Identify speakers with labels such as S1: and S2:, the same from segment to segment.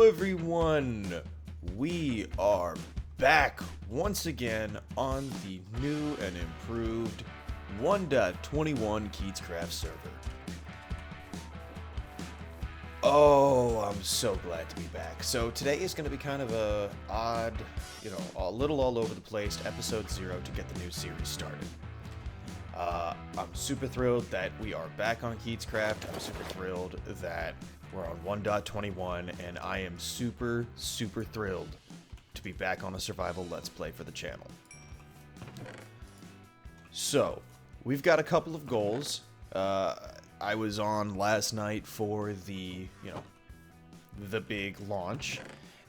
S1: everyone! We are back once again on the new and improved 1.21 KeatsCraft server. Oh, I'm so glad to be back. So today is going to be kind of a odd, a little all over the place, episode 0 to get the new series started. I'm super thrilled that we are back on KeatsCraft. I'm super thrilled that we're on 1.21, and I am super thrilled to be back on a survival Let's Play for the channel. So, we've got a couple of goals. I was on last night for the big launch,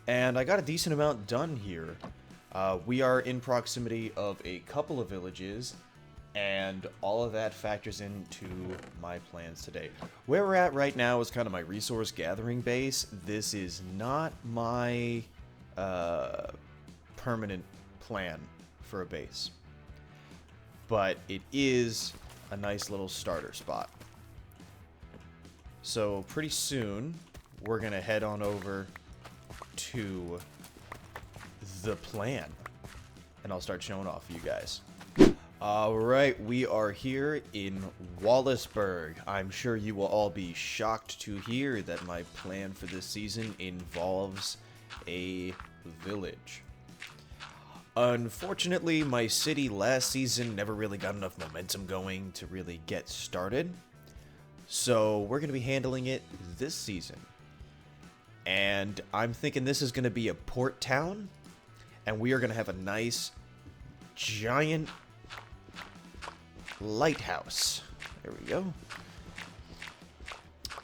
S1: and I got a decent amount done here. We are in proximity of a couple of villages, and all of that factors into my plans today. Where we're at right now is kind of my resource gathering base. This is not my permanent plan for a base, but it is a nice little starter spot. So pretty soon we're gonna head on over to the plan, and I'll start showing off for you guys. Alright, we are here in Wallaceburg. I'm sure you will all be shocked to hear that my plan for this season involves a village. Unfortunately, my city last season never really got enough momentum going to really get started. So we're going to be handling it this season. And I'm thinking this is going to be a port town. And we are going to have a nice, giant lighthouse. There we go.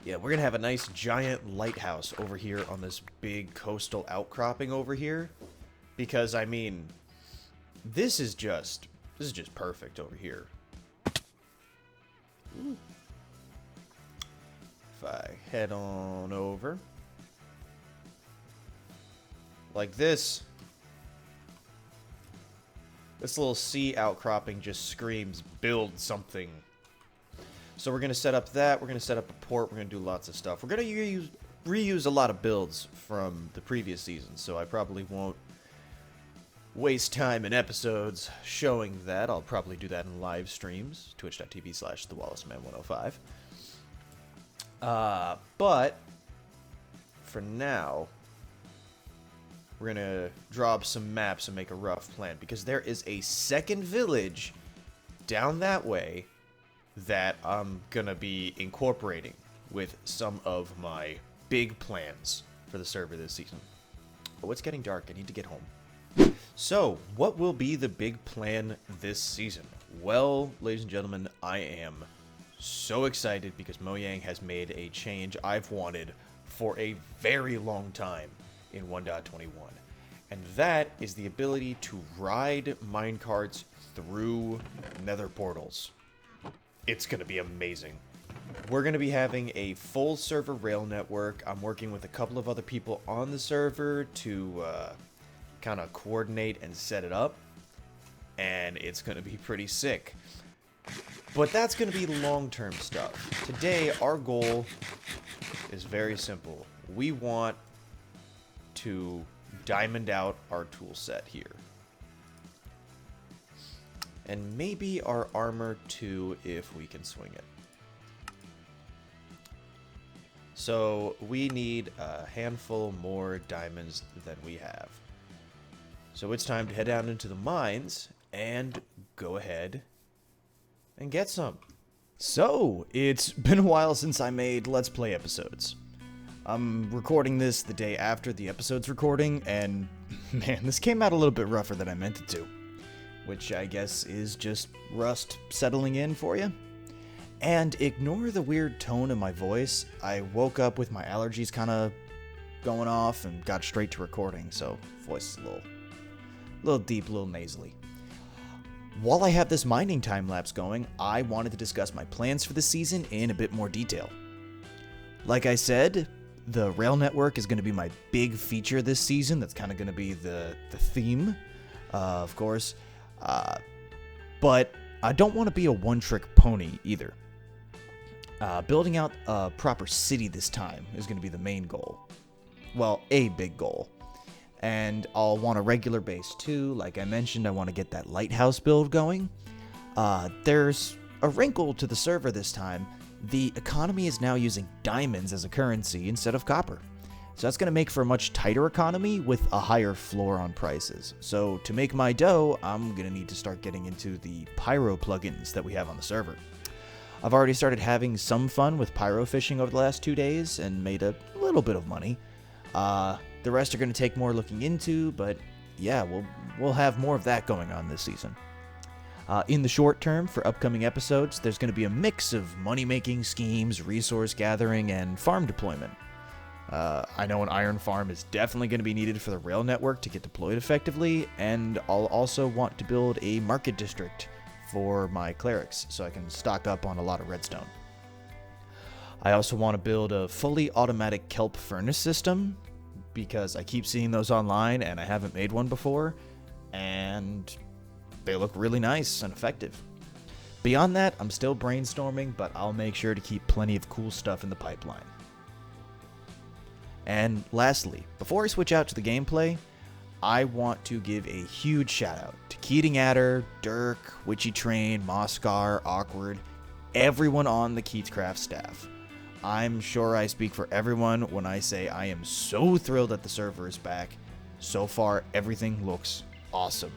S1: Yeah, we're gonna have a nice giant lighthouse over here on this big coastal outcropping over here, because I mean, this is just perfect over here. Ooh. If I head on over like this. This little sea outcropping just screams, build something. So we're going to set up that. We're going to set up a port. We're going to do lots of stuff. We're going to reuse a lot of builds from the previous season, so I probably won't waste time in episodes showing that. I'll probably do that in live streams, twitch.tv/TheWallaceman105. But for now, we're going to draw up some maps and make a rough plan, because there is a second village down that way that I'm going to be incorporating with some of my big plans for the server this season. Oh, it's getting dark. I need to get home. So, what will be the big plan this season? Well, ladies and gentlemen, I am so excited because Mojang has made a change I've wanted for a very long time in 1.21, and that is the ability to ride minecarts through nether portals. It's going to be amazing. We're going to be having a full server rail network. I'm working with a couple of other people on the server to kind of coordinate and set it up, and it's going to be pretty sick. But that's going to be long-term stuff. Today, our goal is very simple. We want to diamond out our tool set here, and maybe our armor too if we can swing it. So we need a handful more diamonds than we have, so it's time to head down into the mines and go ahead and get some. So it's been a while since I made Let's Play episodes. I'm recording this the day after the episode's recording, and man, this came out a little bit rougher than I meant it to, which I guess is just rust settling in for you. And ignore the weird tone in my voice. I woke up with my allergies kind of going off and got straight to recording, so voice is a little deep, a little nasally. While I have this mining time-lapse going, I wanted to discuss my plans for the season in a bit more detail. Like I said, the rail network is going to be my big feature this season. That's kind of going to be the theme, of course. But I don't want to be a one-trick pony either. Building out a proper city this time is going to be the main goal.
S2: well, a big goal. And I'll want a regular base too. Like I mentioned, I want to get that lighthouse build going. There's a wrinkle to the server this time. The economy is now using diamonds as a currency instead of copper. So that's going to make for a much tighter economy with a higher floor on prices. So to make my dough, I'm going to need to start getting into the pyro plugins that we have on the server. I've already started having some fun with pyro fishing over the last 2 days and made a little bit of money. The rest are going to take more looking into, but yeah, we'll have more of that going on this season. In the short term, for upcoming episodes, there's going to be a mix of money-making schemes, resource gathering, and farm deployment. I know an iron farm is definitely going to be needed for the rail network to get deployed effectively, and I'll also want to build a market district for my clerics so I can stock up on a lot of redstone. I also want to build a fully automatic kelp furnace system because I keep seeing those online and I haven't made one before, and they look really nice and effective. Beyond that, I'm still brainstorming, but I'll make sure to keep plenty of cool stuff in the pipeline. And lastly, before I switch out to the gameplay, I want to give a huge shout out to KeatingAdder, Dirk, Witchy Train, Moscar, Awkward, everyone on the KeatsCraft staff. I'm sure I speak for everyone when I say I am so thrilled that the server is back. So far, everything looks awesome.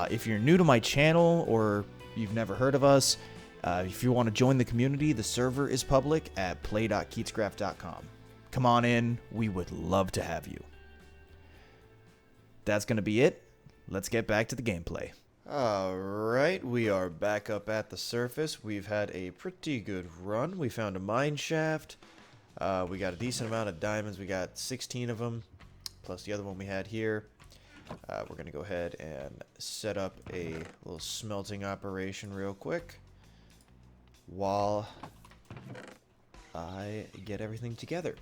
S2: If you're new to my channel or you've never heard of us, if you want to join the community, the server is public at play.keatscraft.com. Come on in, we would love to have you. That's going to be it. Let's get back to the gameplay.
S1: Alright, we are back up at the surface. We've had a pretty good run. We found a mine shaft. We got a decent amount of diamonds. We got 16 of them, plus the other one we had here. We're going to go ahead and set up a little smelting operation real quick while I get everything together.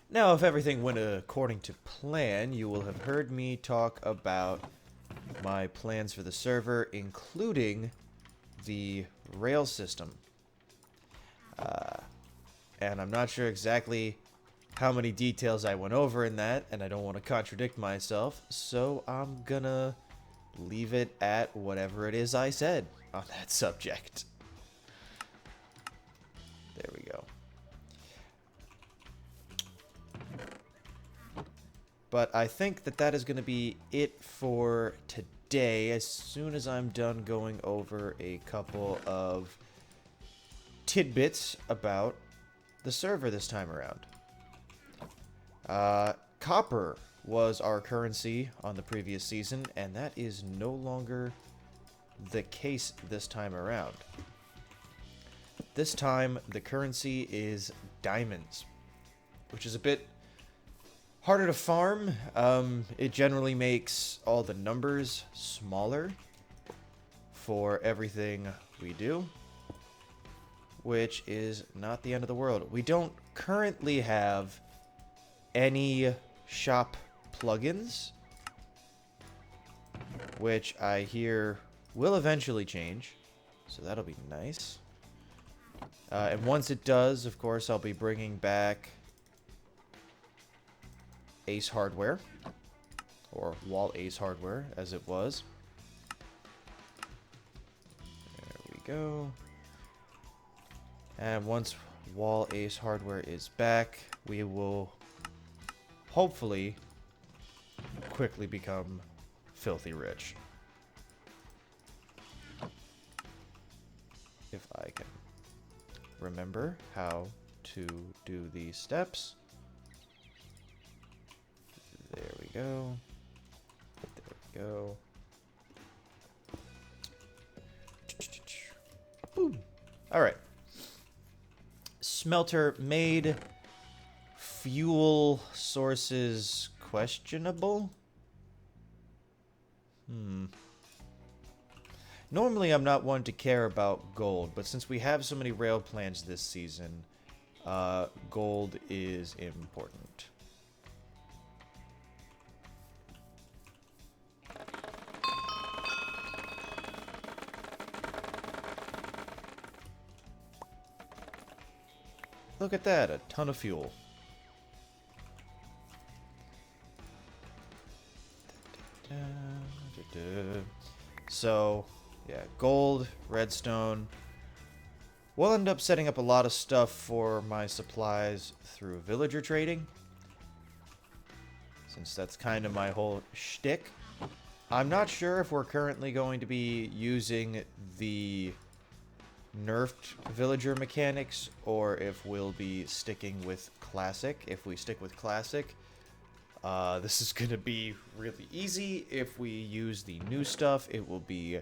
S1: Now, if everything went according to plan, you will have heard me talk about my plans for the server, including the rail system. And I'm not sure exactly how many details I went over in that, and I don't want to contradict myself, so I'm gonna leave it at whatever it is I said on that subject. There we go. But I think that is going to be it for today, as soon as I'm done going over a couple of tidbits about the server this time around. Copper was our currency on the previous season, and that is no longer the case this time around. This time, the currency is diamonds, which is a bit harder to farm. It generally makes all the numbers smaller for everything we do, which is not the end of the world. We don't currently have any shop plugins, which I hear will eventually change, so that'll be nice. And once it does, of course, I'll be bringing back Ace Hardware, or Wall Ace Hardware, as it was. There we go. And once Wall Ace Hardware is back, we will hopefully quickly become filthy rich. If I can remember how to do these steps. There we go. There we go. Boom. All right. Smelter made. Fuel sources questionable. Normally, I'm not one to care about gold, but since we have so many rail plans this season, gold is important. Look at that, a ton of fuel. So, yeah, gold, redstone. We'll end up setting up a lot of stuff for my supplies through villager trading, since that's kind of my whole shtick. I'm not sure if we're currently going to be using the nerfed villager mechanics or if we'll be sticking with classic. If we stick with classic, this is going to be really easy. If we use the new stuff, it will be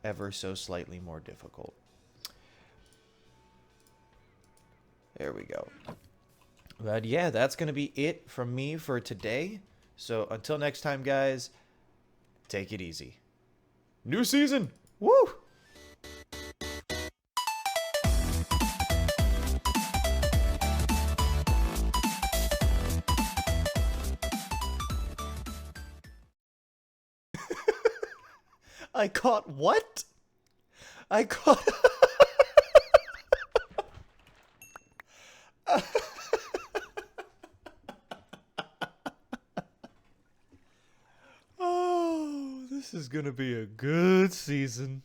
S1: ever so slightly more difficult. There we go. But yeah, that's going to be it from me for today. So until next time, guys, take it easy. New season! Woo! I caught what? I caught... Oh, this is gonna be a good season.